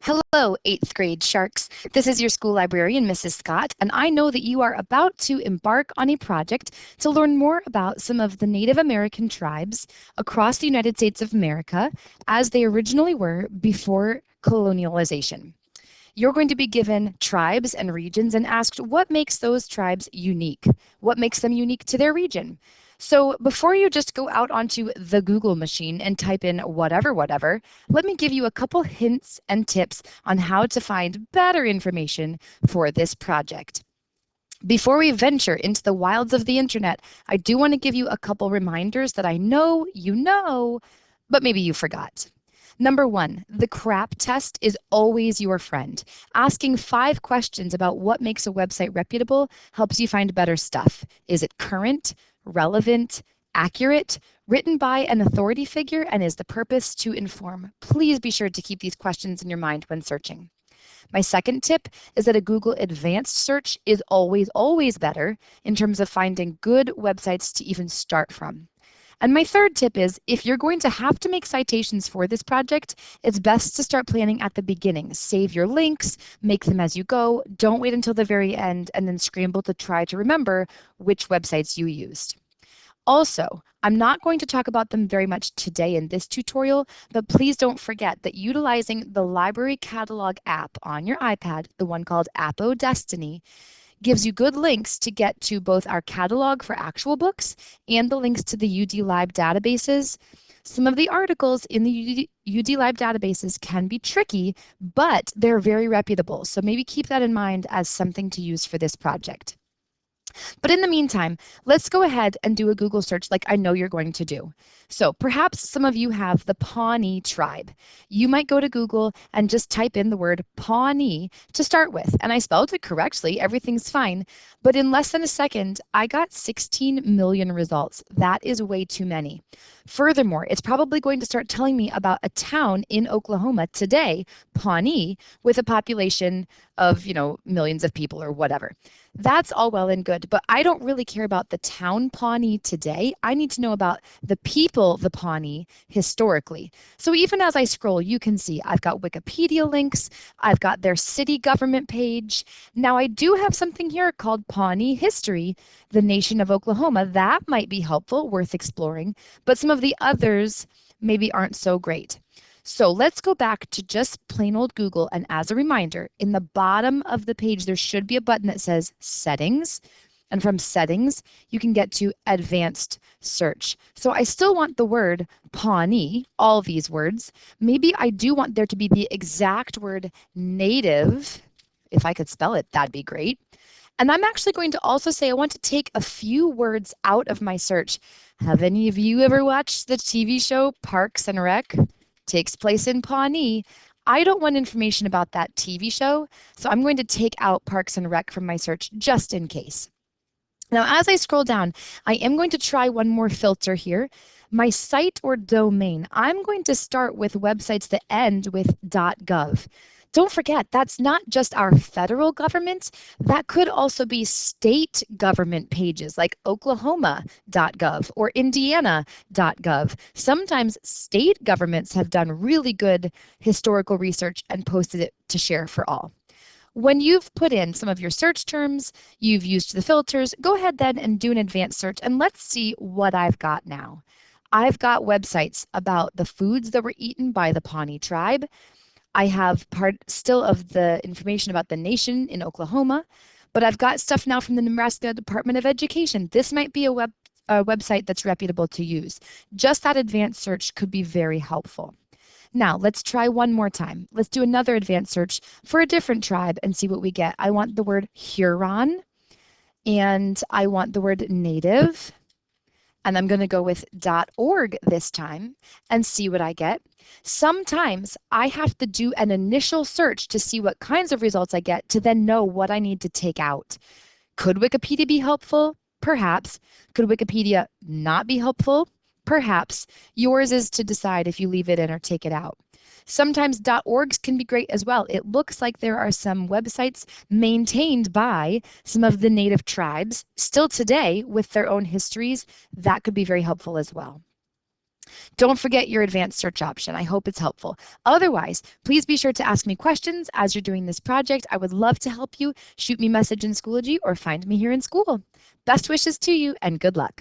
Hello, 8th grade sharks. This is your school librarian, Mrs. Scott, and I know that you are about to embark on a project to learn more about some of the Native American tribes across the United States of America as they originally were before colonialization. You're going to be given tribes and regions and asked what makes those tribes unique? What makes them unique to their region? So before you just go out onto the Google machine and type in whatever, let me give you a couple hints and tips on how to find better information for this project. Before we venture into the wilds of the internet, I do want to give you a couple reminders that I know you know, but maybe you forgot. Number one, the CRAP test is always your friend. Asking 5 questions about what makes a website reputable helps you find better stuff. Is it current, relevant, accurate, written by an authority figure, and is the purpose to inform? Please be sure to keep these questions in your mind when searching. My second tip is that a Google advanced search is always better in terms of finding good websites to even start from. And my third tip is if you're going to have to make citations for this project, it's best to start planning at the beginning. Save your links, make them as you go. Don't wait until the very end and then scramble to try to remember which websites you used. Also, I'm not going to talk about them very much today in this tutorial, but please don't forget that utilizing the Library Catalog app on your iPad, the one called Appo Destiny, gives you good links to get to both our catalog for actual books and the links to the UD Lib databases. Some of the articles in the UD Lib databases can be tricky, but they're very reputable. So maybe keep that in mind as something to use for this project. But in the meantime, let's go ahead and do a Google search like I know you're going to do. So perhaps some of you have the Pawnee tribe. You might go to Google and just type in the word Pawnee to start with. And I spelled it correctly, everything's fine. But in less than a second, I got 16 million results. That is way too many. Furthermore, it's probably going to start telling me about a town in Oklahoma today, Pawnee, with a population of, millions of people or whatever. That's all well and good, but I don't really care about the town Pawnee today. I need to know about the people, the Pawnee, historically. So even as I scroll, you can see I've got Wikipedia links, I've got their city government page. Now I do have something here called Pawnee History, the nation of Oklahoma. That might be helpful, worth exploring, but some of the others maybe aren't so great. So let's go back to just plain old Google. And as a reminder, in the bottom of the page, there should be a button that says Settings. And from Settings, you can get to Advanced Search. So I still want the word Pawnee, all these words. Maybe I do want there to be the exact word native. If I could spell it, that'd be great. And I'm actually going to also say I want to take a few words out of my search. Have any of you ever watched the TV show Parks and Rec? Takes place in Pawnee. I don't want information about that TV show, so I'm going to take out Parks and Rec from my search just in case. Now, as I scroll down, I am going to try one more filter here. My site or domain, I'm going to start with websites that end with .gov. Don't forget, that's not just our federal government. That could also be state government pages like oklahoma.gov or indiana.gov. Sometimes state governments have done really good historical research and posted it to share for all. When you've put in some of your search terms, you've used the filters, go ahead then and do an advanced search and let's see what I've got now. I've got websites about the foods that were eaten by the Pawnee tribe. I have part still of the information about the nation in Oklahoma, but I've got stuff now from the Nebraska Department of Education. This might be a website that's reputable to use. Just that advanced search could be very helpful. Now, let's try one more time. Let's do another advanced search for a different tribe and see what we get. I want the word Huron, and I want the word native, and I'm going to go with .org this time and see what I get. Sometimes I have to do an initial search to see what kinds of results I get to then know what I need to take out. Could Wikipedia be helpful? Perhaps. Could Wikipedia not be helpful? Perhaps. Yours is to decide if you leave it in or take it out. Sometimes .orgs can be great as well. It looks like there are some websites maintained by some of the native tribes still today with their own histories. That could be very helpful as well. Don't forget your advanced search option. I hope it's helpful. Otherwise, please be sure to ask me questions as you're doing this project. I would love to help you. Shoot me a message in Schoology or find me here in school. Best wishes to you and good luck.